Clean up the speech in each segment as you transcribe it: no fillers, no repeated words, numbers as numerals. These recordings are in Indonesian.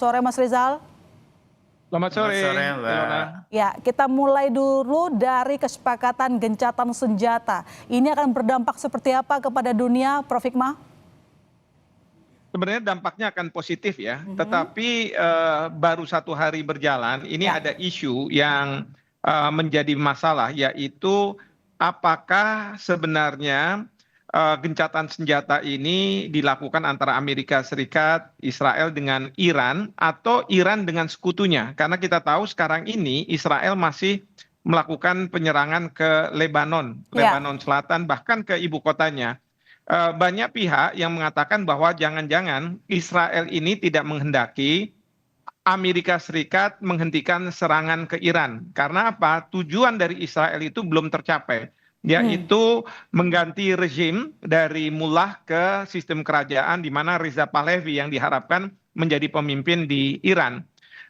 Sore Mas Rizal. Selamat Selamat sore, sore, Ilona. Mbak. Ya, kita mulai dulu dari kesepakatan gencatan senjata. Ini akan berdampak seperti apa kepada dunia, Prof. Hikmah? Sebenarnya dampaknya akan positif ya, Mhm. tetapi baru 1 hari berjalan, ini Ya, ada isu yang menjadi masalah, yaitu apakah sebenarnya gencatan senjata ini dilakukan antara Amerika Serikat, Israel dengan Iran, atau Iran dengan sekutunya. Karena kita tahu sekarang ini Israel masih melakukan penyerangan ke Lebanon, ya, Lebanon Selatan, bahkan ke ibu kotanya. Banyak pihak yang mengatakan bahwa jangan-jangan Israel ini tidak menghendaki Amerika Serikat menghentikan serangan ke Iran. Karena apa? Tujuan dari Israel itu belum tercapai, hmm, yaitu mengganti rezim dari mullah ke sistem kerajaan di mana Reza Pahlavi yang diharapkan menjadi pemimpin di Iran.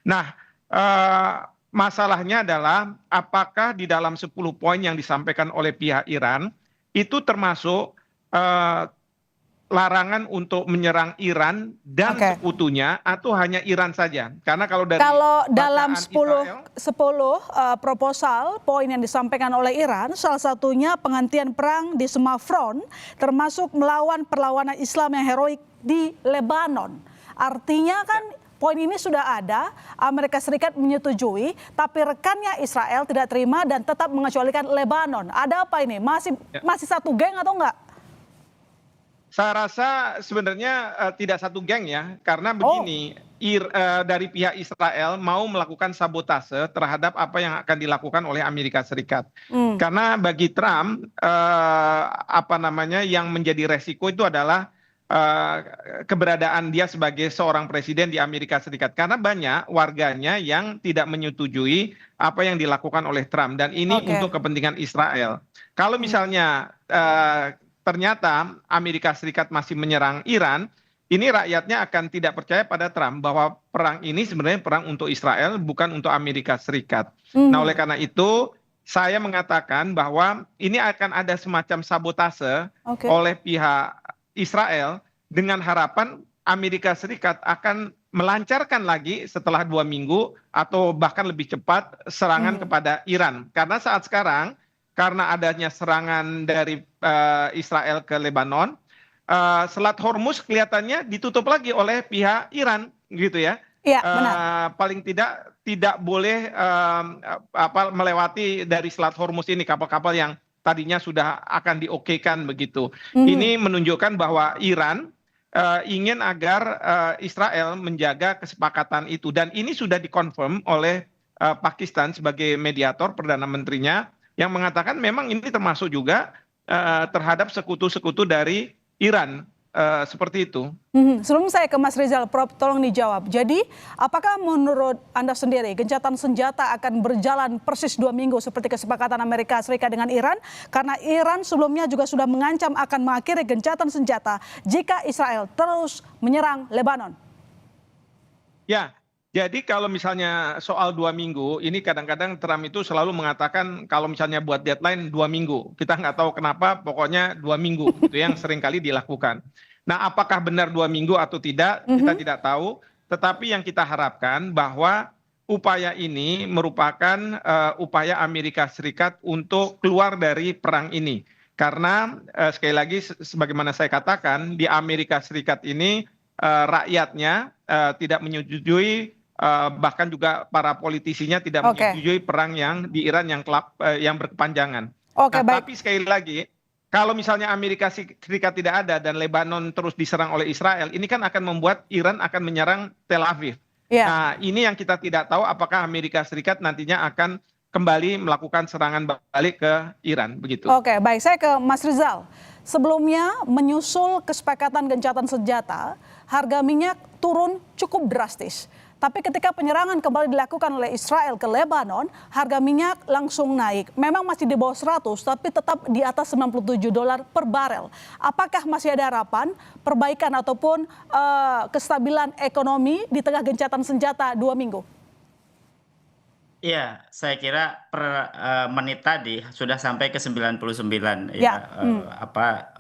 Nah, eh, masalahnya adalah apakah di dalam 10 poin yang disampaikan oleh pihak Iran itu termasuk eh, larangan untuk menyerang Iran dan oke. sekutunya atau hanya Iran saja? Karena kalau dari Kalau dalam bacaan 10, Israel, 10 proposal poin yang disampaikan oleh Iran, salah satunya penghentian perang di semua front, termasuk melawan perlawanan Islam yang heroik di Lebanon. Artinya kan poin ini sudah ada, Amerika Serikat menyetujui, tapi rekannya Israel tidak terima dan tetap mengecualikan Lebanon. Ada apa ini? Masih ya, masih satu geng atau enggak? saya rasa sebenarnya tidak satu geng ya, karena Oh, begini, dari pihak Israel mau melakukan sabotase terhadap apa yang akan dilakukan oleh Amerika Serikat. hmm, Karena bagi Trump, apa namanya, yang menjadi resiko itu adalah eh, keberadaan dia sebagai seorang presiden di Amerika Serikat. Karena banyak warganya yang tidak menyetujui apa yang dilakukan oleh Trump, dan ini oke. untuk kepentingan Israel. Kalau Hmm, misalnya ternyata Amerika Serikat masih menyerang Iran, ini rakyatnya akan tidak percaya pada Trump bahwa perang ini sebenarnya perang untuk Israel, bukan untuk Amerika Serikat. Nah, oleh mhm, karena itu, saya mengatakan bahwa ini akan ada semacam sabotase oke. oleh pihak Israel dengan harapan Amerika Serikat akan melancarkan lagi setelah 2 minggu atau bahkan lebih cepat serangan Mhm. kepada Iran. Karena saat sekarang, karena adanya serangan dari Israel ke Lebanon, Selat Hormuz kelihatannya ditutup lagi oleh pihak Iran, gitu ya. Iya, benar. Paling tidak boleh apa, melewati dari Selat Hormuz ini kapal-kapal yang tadinya sudah akan diokekan begitu. Mhm. Ini menunjukkan bahwa Iran ingin agar Israel menjaga kesepakatan itu, dan ini sudah dikonfirm oleh Pakistan sebagai mediator, perdana menterinya yang mengatakan memang ini termasuk juga terhadap sekutu-sekutu dari Iran, seperti itu. Mhm. Sebelum saya ke Mas Rizal, Prof, tolong dijawab. Jadi, apakah menurut Anda sendiri gencatan senjata akan berjalan persis 2 minggu seperti kesepakatan Amerika Serikat dengan Iran? Karena Iran sebelumnya juga sudah mengancam akan mengakhiri gencatan senjata jika Israel terus menyerang Lebanon. Ya, jadi kalau misalnya soal 2 minggu, ini kadang-kadang Trump itu selalu mengatakan kalau misalnya buat deadline 2 minggu, kita nggak tahu kenapa, pokoknya 2 minggu, itu yang seringkali dilakukan. Nah, apakah benar 2 minggu atau tidak, kita Mhm. tidak tahu. Tetapi yang kita harapkan bahwa upaya ini merupakan upaya Amerika Serikat untuk keluar dari perang ini. Karena sekali lagi, sebagaimana saya katakan, di Amerika Serikat ini rakyatnya tidak menyetujui, bahkan juga para politisinya tidak Oke, menyetujui perang yang di Iran yang berkepanjangan. oke, Nah, baik. tapi sekali lagi, kalau misalnya Amerika Serikat tidak ada dan Lebanon terus diserang oleh Israel, ini kan akan membuat Iran akan menyerang Tel Aviv. Ya. Nah, ini yang kita tidak tahu apakah Amerika Serikat nantinya akan kembali melakukan serangan balik ke Iran, begitu. Oke, baik. Saya ke Mas Rizal. Sebelumnya menyusul kesepakatan gencatan senjata, harga minyak turun cukup drastis. Tapi ketika penyerangan kembali dilakukan oleh Israel ke Lebanon, harga minyak langsung naik. Memang masih di bawah 100, tapi tetap di atas $97 per barel. Apakah masih ada harapan perbaikan ataupun kestabilan ekonomi di tengah gencatan senjata 2 minggu? Iya, saya kira per menit tadi sudah sampai ke 99 ya, Ya, apa,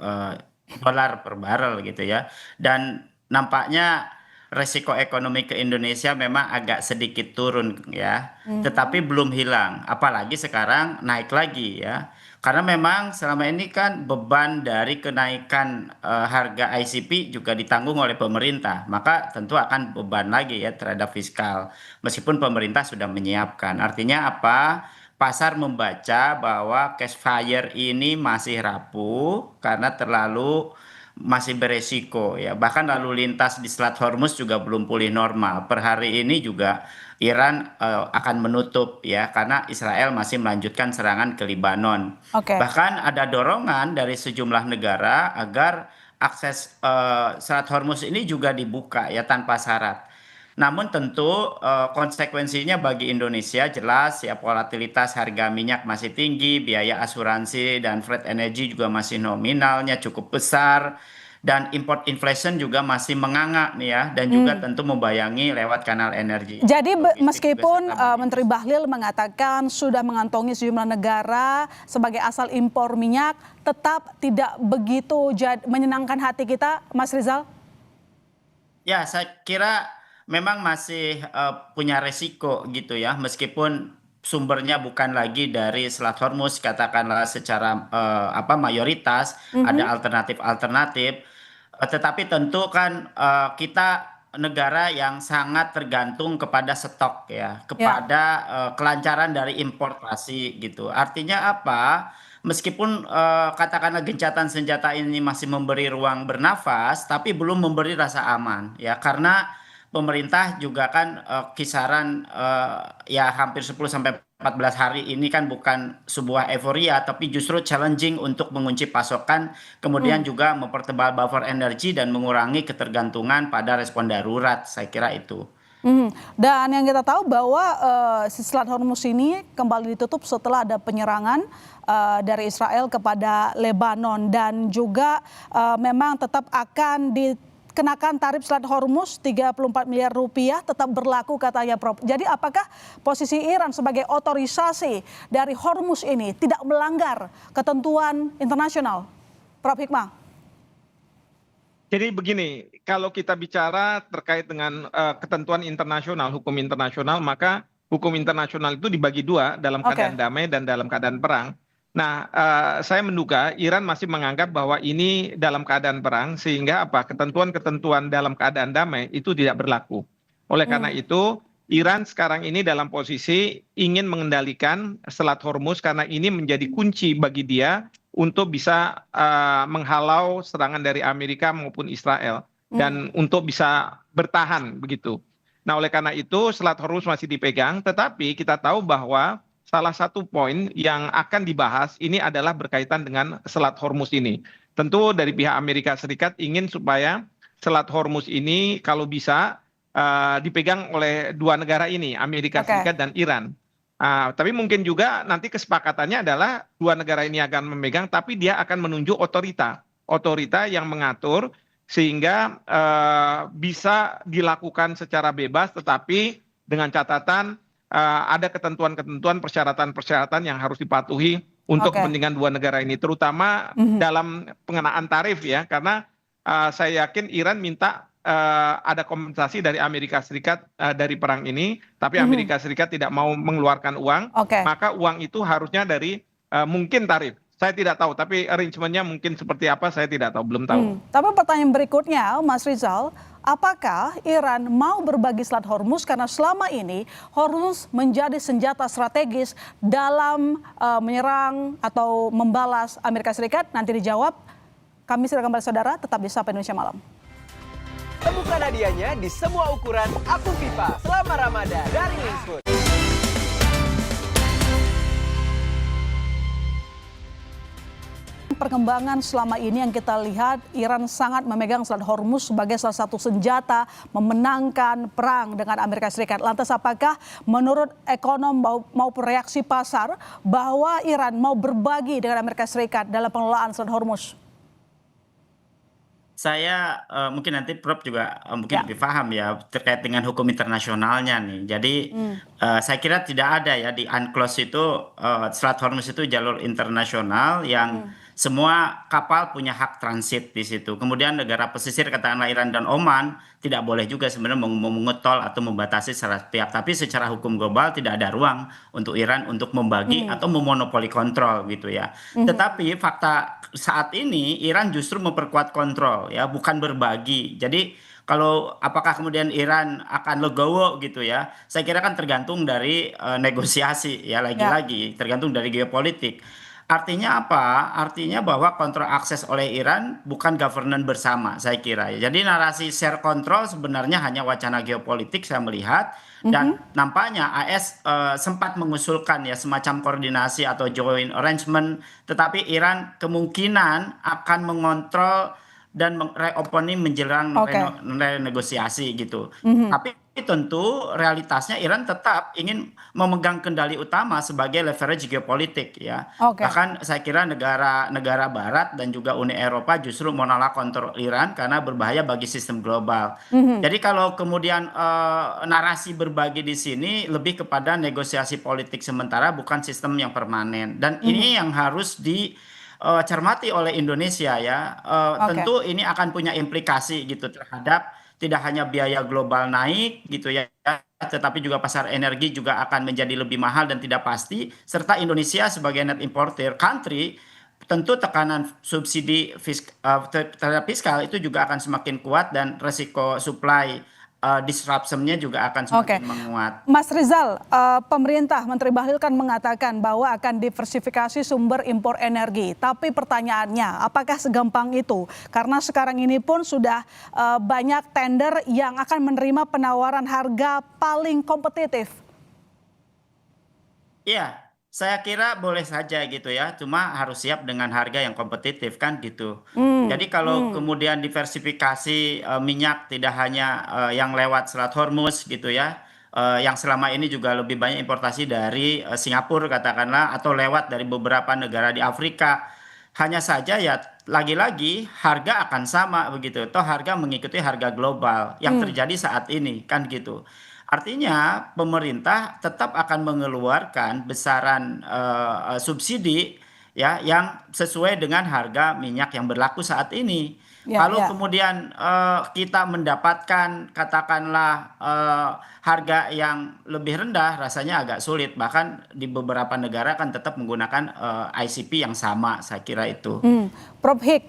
dolar per barel gitu ya. Dan nampaknya resiko ekonomi ke Indonesia memang agak sedikit turun ya, tetapi belum hilang. Apalagi sekarang naik lagi ya. Karena memang selama ini kan beban dari kenaikan harga ICP juga ditanggung oleh pemerintah, maka tentu akan beban lagi ya terhadap fiskal. Meskipun pemerintah sudah menyiapkan. Artinya apa? Pasar membaca bahwa cash fire ini masih rapuh karena terlalu masih beresiko ya. Bahkan lalu lintas di Selat Hormuz juga belum pulih normal. Per hari ini juga Iran akan menutup ya karena Israel masih melanjutkan serangan ke Lebanon. Oke. Bahkan ada dorongan dari sejumlah negara agar akses Selat Hormuz ini juga dibuka ya tanpa syarat. Namun tentu konsekuensinya bagi Indonesia jelas ya, volatilitas harga minyak masih tinggi, biaya asuransi dan freight energy juga masih nominalnya cukup besar, dan import inflation juga masih menganga nih ya, dan juga tentu membayangi lewat kanal energi. Jadi Logistik juga meskipun serta menjadi Menteri Bahlil mengatakan sudah mengantongi sejumlah negara sebagai asal impor minyak, tetap tidak begitu menyenangkan hati kita, Mas Rizal? Ya, saya kira memang masih punya resiko gitu ya, meskipun sumbernya bukan lagi dari Selat Hormuz, katakanlah secara apa mayoritas ada alternatif-alternatif, tetapi tentu kan kita negara yang sangat tergantung kepada stok ya, Ya. kepada kelancaran dari importasi gitu. Artinya apa? Meskipun katakanlah gencatan senjata ini masih memberi ruang bernafas, tapi belum memberi rasa aman ya, karena pemerintah juga kan kisaran ya hampir 10 sampai 14 hari ini kan bukan sebuah euforia, tapi justru challenging untuk mengunci pasokan, kemudian juga mempertebal buffer energi dan mengurangi ketergantungan pada respon darurat. Saya kira itu. Dan yang kita tahu bahwa si Selat Hormuz ini kembali ditutup setelah ada penyerangan dari Israel kepada Lebanon, dan juga memang tetap akan dikenakan tarif Selat Hormuz 34 miliar rupiah tetap berlaku katanya, Prof. Jadi apakah posisi Iran sebagai otorisasi dari Hormuz ini tidak melanggar ketentuan internasional, Prof. Hikmah? Jadi begini, kalau kita bicara terkait dengan ketentuan internasional, hukum internasional, maka hukum internasional itu dibagi dua, dalam keadaan damai dan dalam keadaan perang. Nah, saya menduga Iran masih menganggap bahwa ini dalam keadaan perang, sehingga apa, ketentuan-ketentuan dalam keadaan damai itu tidak berlaku. Oleh karena itu, Iran sekarang ini dalam posisi ingin mengendalikan Selat Hormuz karena ini menjadi kunci bagi dia untuk bisa menghalau serangan dari Amerika maupun Israel, dan untuk bisa bertahan begitu. Nah, oleh karena itu Selat Hormuz masih dipegang, tetapi kita tahu bahwa salah satu poin yang akan dibahas ini adalah berkaitan dengan Selat Hormuz ini. Tentu dari pihak Amerika Serikat ingin supaya Selat Hormuz ini kalau bisa dipegang oleh dua negara ini, Amerika Serikat dan Iran. Tapi mungkin juga nanti kesepakatannya adalah dua negara ini akan memegang, tapi dia akan menunjuk otorita yang mengatur sehingga bisa dilakukan secara bebas, tetapi dengan catatan ada ketentuan-ketentuan, persyaratan-persyaratan yang harus dipatuhi untuk kepentingan dua negara ini, terutama dalam pengenaan tarif ya, karena saya yakin Iran minta ada kompensasi dari Amerika Serikat dari perang ini, tapi Amerika Serikat tidak mau mengeluarkan uang, maka uang itu harusnya dari mungkin tarif. Saya tidak tahu, tapi arrangementnya mungkin seperti apa saya tidak tahu, belum tahu. Tapi pertanyaan berikutnya, Mas Rizal, apakah Iran mau berbagi Selat Hormuz karena selama ini Hormuz menjadi senjata strategis dalam menyerang atau membalas Amerika Serikat? Nanti dijawab. Kami silakan kembali saudara, tetap di Sapa Indonesia Malam. Temukan hadiahnya di semua ukuran akun FIFA selama Ramadan dari Linkfood. Perkembangan selama ini yang kita lihat, Iran sangat memegang Selat Hormuz sebagai salah satu senjata memenangkan perang dengan Amerika Serikat. Lantas apakah menurut ekonom maupun reaksi pasar bahwa Iran mau berbagi dengan Amerika Serikat dalam pengelolaan Selat Hormuz? Saya mungkin nanti Prof juga mungkin lebih paham ya terkait dengan hukum internasionalnya nih. Jadi saya kira tidak ada ya di UNCLOS itu Selat Hormuz itu jalur internasional yang semua kapal punya hak transit di situ. Kemudian negara pesisir katakanlah Iran dan Oman tidak boleh juga sebenarnya mengetol atau membatasi secara sepihak. Tapi secara hukum global tidak ada ruang untuk Iran untuk membagi atau memonopoli kontrol gitu ya. Tetapi fakta saat ini Iran justru memperkuat kontrol ya, bukan berbagi. Jadi kalau apakah kemudian Iran akan legowo gitu ya, saya kira kan tergantung dari negosiasi ya, Ya. lagi-lagi tergantung dari geopolitik. Artinya apa? Artinya bahwa kontrol akses oleh Iran bukan governance bersama, saya kira. Jadi narasi share control sebenarnya hanya wacana geopolitik saya melihat, dan nampaknya AS sempat mengusulkan ya semacam koordinasi atau joint arrangement, tetapi Iran kemungkinan akan mengontrol dan reopening menjelang Oke. renegosiasi gitu. Tapi tentu realitasnya Iran tetap ingin memegang kendali utama sebagai leverage geopolitik ya. Oke. Bahkan saya kira negara-negara Barat dan juga Uni Eropa justru menolak kontrol Iran karena berbahaya bagi sistem global. Jadi kalau kemudian narasi berbagi di sini lebih kepada negosiasi politik sementara, bukan sistem yang permanen. Dan ini yang harus cermati oleh Indonesia ya. Oke. Tentu ini akan punya implikasi gitu terhadap tidak hanya biaya global naik gitu ya, tetapi juga pasar energi juga akan menjadi lebih mahal dan tidak pasti, serta Indonesia sebagai net importer country tentu tekanan subsidi terhadap fiskal itu juga akan semakin kuat dan resiko supply disruption-nya juga akan Oke. semakin menguat. Mas Rizal, pemerintah Menteri Bahlil kan mengatakan bahwa akan diversifikasi sumber impor energi. Tapi pertanyaannya, apakah segampang itu? Karena sekarang ini pun sudah banyak tender yang akan menerima penawaran harga paling kompetitif. Iya, saya kira boleh saja gitu ya, cuma harus siap dengan harga yang kompetitif kan gitu. Jadi kalau kemudian diversifikasi minyak tidak hanya yang lewat Selat Hormuz gitu ya, yang selama ini juga lebih banyak importasi dari Singapura katakanlah, atau lewat dari beberapa negara di Afrika. Hanya saja ya lagi-lagi harga akan sama begitu. Toh harga mengikuti harga global yang terjadi saat ini kan gitu. Artinya pemerintah tetap akan mengeluarkan besaran subsidi ya yang sesuai dengan harga minyak yang berlaku saat ini. Ya, Kalau ya. kemudian kita mendapatkan katakanlah harga yang lebih rendah, rasanya agak sulit. Bahkan di beberapa negara kan tetap menggunakan ICP yang sama, saya kira itu. Prof. Hik,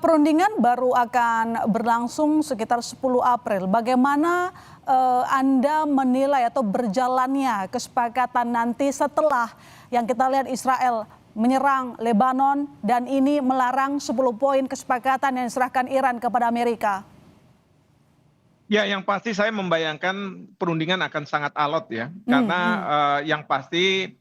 perundingan baru akan berlangsung sekitar 10 April. Bagaimana Anda menilai atau berjalannya kesepakatan nanti setelah yang kita lihat Israel menyerang Lebanon dan ini melarang 10 poin kesepakatan yang diserahkan Iran kepada Amerika? Ya, yang pasti saya membayangkan perundingan akan sangat alot ya, karena yang pasti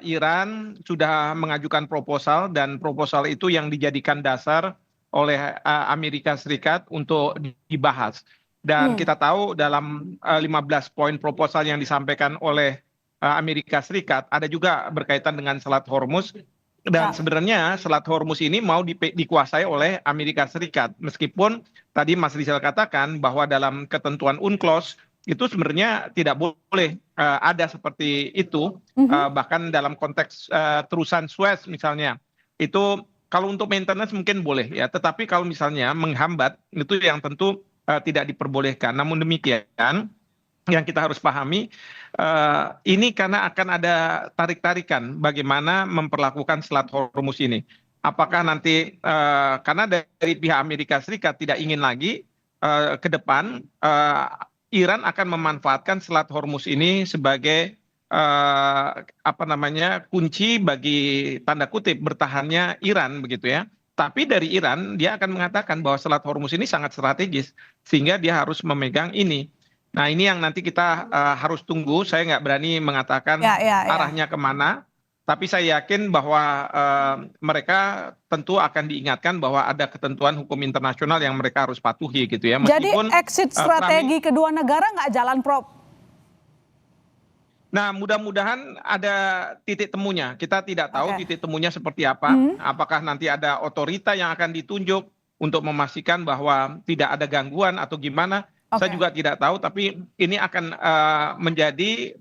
Iran sudah mengajukan proposal dan proposal itu yang dijadikan dasar oleh Amerika Serikat untuk dibahas. Dan kita tahu dalam 15 poin proposal yang disampaikan oleh Amerika Serikat ada juga berkaitan dengan Selat Hormuz. Dan sebenarnya Selat Hormuz ini mau dikuasai oleh Amerika Serikat. Meskipun tadi Mas Rizal katakan bahwa dalam ketentuan UNCLOS itu sebenarnya tidak boleh ada seperti itu. Bahkan dalam konteks terusan Suez misalnya, itu kalau untuk maintenance mungkin boleh ya. Tetapi kalau misalnya menghambat, itu yang tentu tidak diperbolehkan. Namun demikian, yang kita harus pahami ini karena akan ada tarik-tarikan bagaimana memperlakukan Selat Hormuz ini. Apakah nanti karena dari pihak Amerika Serikat tidak ingin lagi ke depan Iran akan memanfaatkan Selat Hormuz ini sebagai kunci bagi tanda kutip bertahannya Iran begitu ya. Tapi dari Iran dia akan mengatakan bahwa Selat Hormuz ini sangat strategis sehingga dia harus memegang ini. Nah ini yang nanti kita harus tunggu. Saya nggak berani mengatakan arahnya kemana. Tapi saya yakin bahwa mereka tentu akan diingatkan bahwa ada ketentuan hukum internasional yang mereka harus patuhi gitu ya. Meskipun, jadi exit strategi kedua negara nggak jalan, Prof? Nah mudah-mudahan ada titik temunya. Kita tidak tahu titik temunya seperti apa. Apakah nanti ada otorita yang akan ditunjuk untuk memastikan bahwa tidak ada gangguan atau gimana. Saya Oke. juga tidak tahu, tapi ini akan menjadi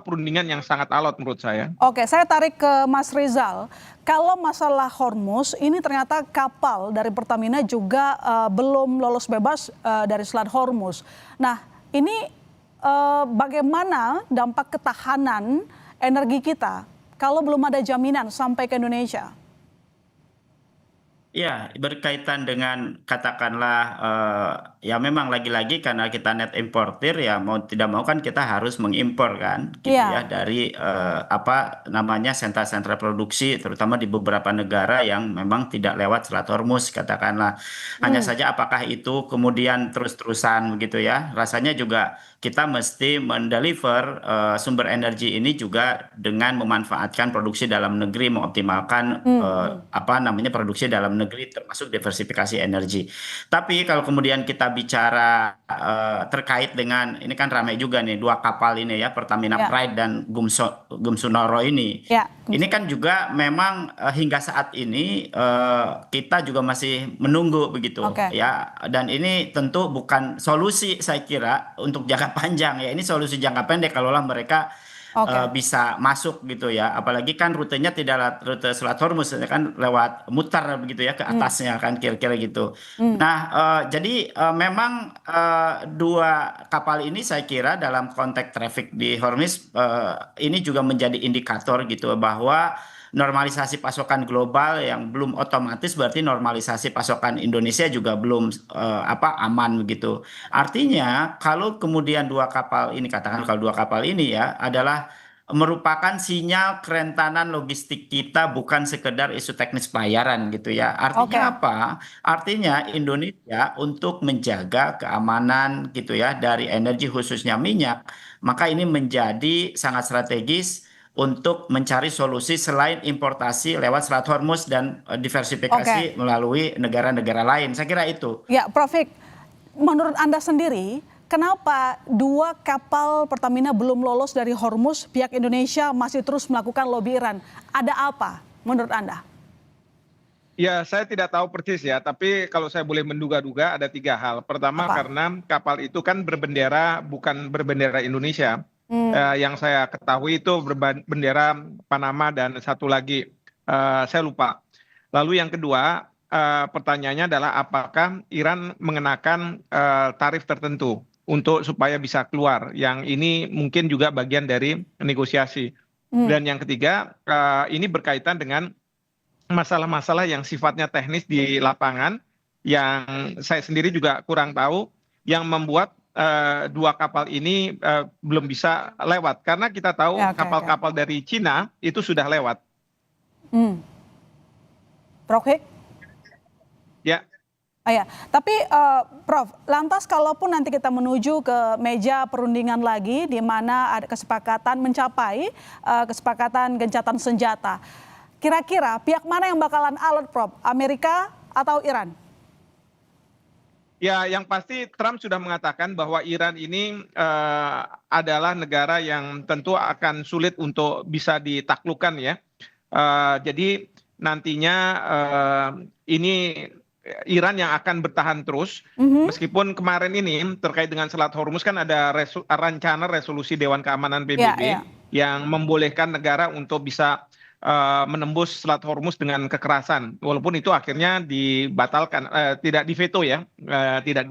perundingan yang sangat alot menurut saya. Oke, saya tarik ke Mas Rizal. Kalau masalah Hormuz, ini ternyata kapal dari Pertamina juga belum lolos bebas dari Selat Hormuz. Nah, ini bagaimana dampak ketahanan energi kita kalau belum ada jaminan sampai ke Indonesia? Ya, berkaitan dengan katakanlah ya memang lagi-lagi karena kita net importir ya mau tidak mau kan kita harus mengimpor kan gitu ya Iya. dari apa namanya sentra-sentra produksi terutama di beberapa negara yang memang tidak lewat Selat Hormuz katakanlah. Hanya Hmm. saja apakah itu kemudian terus-terusan begitu ya. Rasanya juga kita mesti mendeliver sumber energi ini juga dengan memanfaatkan produksi dalam negeri, mengoptimalkan apa namanya produksi dalam negeri termasuk diversifikasi energi. Tapi kalau kemudian kita bicara terkait dengan ini kan ramai juga nih dua kapal ini ya Pertamina Ya. Pride dan Gumsunoro ini. Ya. Ini kan juga memang hingga saat ini kita juga masih menunggu begitu Oke. ya dan ini tentu bukan solusi saya kira untuk jangka panjang ya ini solusi jangka pendek kalaulah mereka Oke. bisa masuk gitu ya apalagi kan rutenya tidak rute Selat Hormuz ya kan lewat mutar begitu ya ke atasnya kan kira-kira gitu. Nah jadi memang dua kapal ini saya kira dalam konteks traffic di Hormuz ini juga menjadi indikator gitu bahwa normalisasi pasokan global yang belum otomatis berarti normalisasi pasokan Indonesia juga belum aman begitu. Artinya kalau kemudian dua kapal ini katakan kalau dua kapal ini ya adalah merupakan sinyal kerentanan logistik kita bukan sekedar isu teknis pelayaran gitu ya. Oke. Artinya apa? Artinya Indonesia untuk menjaga keamanan gitu ya dari energi khususnya minyak, maka ini menjadi sangat strategis untuk mencari solusi selain importasi lewat Selat Hormuz dan Oke. diversifikasi melalui negara-negara lain. Saya kira itu. Ya, Prof. Hik, menurut Anda sendiri, kenapa dua kapal Pertamina belum lolos dari Hormuz, pihak Indonesia masih terus melakukan lobby Iran? Ada apa menurut Anda? Ya, saya tidak tahu persis ya, tapi kalau saya boleh menduga-duga ada 3 hal. Pertama, Apa? karena kapal itu kan bukan berbendera Indonesia. Hmm. Yang saya ketahui itu berbendera Panama dan satu lagi saya lupa. Lalu yang kedua, pertanyaannya adalah apakah Iran mengenakan tarif tertentu untuk supaya bisa keluar. Yang ini mungkin juga bagian dari negosiasi. Dan yang ketiga, ini berkaitan dengan masalah-masalah yang sifatnya teknis di lapangan yang saya sendiri juga kurang tahu yang membuat dua kapal ini belum bisa lewat karena kita tahu Ya, oke, oke. kapal-kapal dari Cina itu sudah lewat. Hmm. Prof. Hik? Ya, Ya, tapi Prof, lantas kalaupun nanti kita menuju ke meja perundingan lagi di mana ada kesepakatan mencapai kesepakatan gencatan senjata, kira-kira pihak mana yang bakalan alert, Prof? Amerika atau Iran? ya, yang pasti Trump sudah mengatakan bahwa Iran ini adalah negara yang tentu akan sulit untuk bisa ditaklukkan ya. Jadi nantinya ini Iran yang akan bertahan terus, meskipun kemarin ini terkait dengan Selat Hormuz kan ada rencana resolusi Dewan Keamanan Ya, PBB ya. yang membolehkan negara untuk bisa menembus Selat Hormuz dengan kekerasan, walaupun itu akhirnya dibatalkan, tidak diveto ya, tidak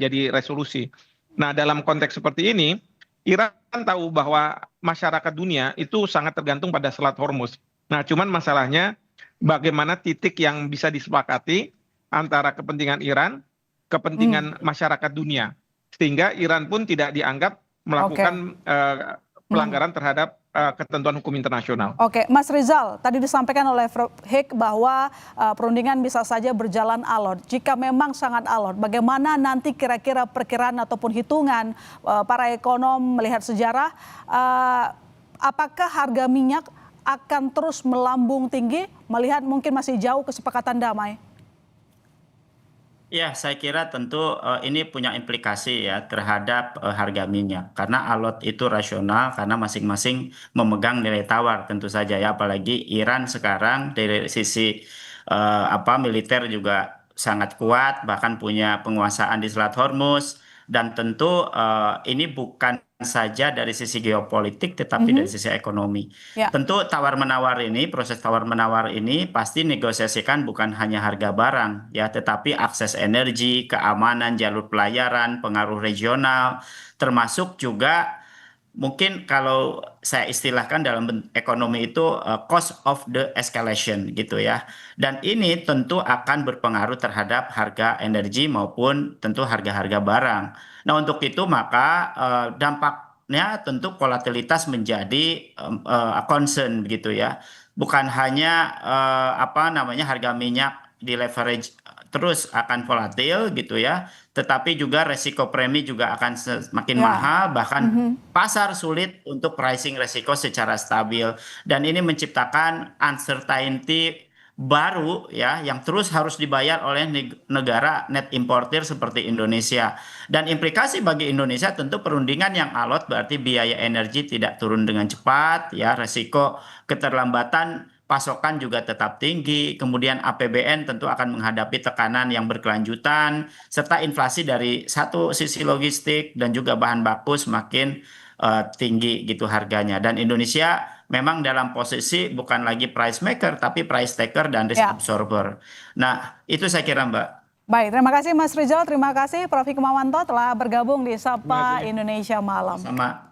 jadi resolusi. Nah, dalam konteks seperti ini, Iran tahu bahwa masyarakat dunia itu sangat tergantung pada Selat Hormuz. Nah, cuman masalahnya bagaimana titik yang bisa disepakati antara kepentingan Iran, kepentingan masyarakat dunia, sehingga Iran pun tidak dianggap melakukan pelanggaran terhadap ketentuan hukum internasional. Oke, Mas Rizal, tadi disampaikan oleh Prof. Hik bahwa perundingan bisa saja berjalan alot. Jika memang sangat alot, bagaimana nanti kira-kira perkiraan ataupun hitungan para ekonom melihat sejarah, apakah harga minyak akan terus melambung tinggi melihat mungkin masih jauh kesepakatan damai? Ya, saya kira tentu ini punya implikasi ya terhadap harga minyak. Karena alot itu rasional karena masing-masing memegang nilai tawar tentu saja ya. Apalagi Iran sekarang dari sisi militer juga sangat kuat, bahkan punya penguasaan di Selat Hormuz, dan tentu ini bukan saja dari sisi geopolitik, tetapi dari sisi ekonomi. Ya. Tentu tawar-menawar ini, proses tawar-menawar ini pasti negosiasikan bukan hanya harga barang, ya, tetapi akses energi, keamanan, jalur pelayaran, pengaruh regional, termasuk juga mungkin kalau saya istilahkan dalam ekonomi itu cost of the escalation gitu ya. Dan ini tentu akan berpengaruh terhadap harga energi maupun tentu harga-harga barang. Nah, untuk itu maka dampaknya tentu volatilitas menjadi concern begitu ya. Bukan hanya apa namanya harga minyak di leverage terus akan volatil gitu ya, tetapi juga resiko premi juga akan semakin Ya. mahal, bahkan pasar sulit untuk pricing resiko secara stabil, dan ini menciptakan uncertainty baru ya yang terus harus dibayar oleh negara net importer seperti Indonesia. Dan implikasi bagi Indonesia tentu perundingan yang alot berarti biaya energi tidak turun dengan cepat ya, resiko keterlambatan pasokan juga tetap tinggi, kemudian APBN tentu akan menghadapi tekanan yang berkelanjutan, serta inflasi dari satu sisi logistik dan juga bahan baku semakin tinggi gitu harganya. Dan Indonesia memang dalam posisi bukan lagi price maker, tapi price taker dan risk Ya. absorber. Nah, itu saya kira, Mbak. Baik, terima kasih Mas Rizal, terima kasih Prof. Hikmawanto telah bergabung di Terima Sapa kasih. Indonesia Malam. Sama.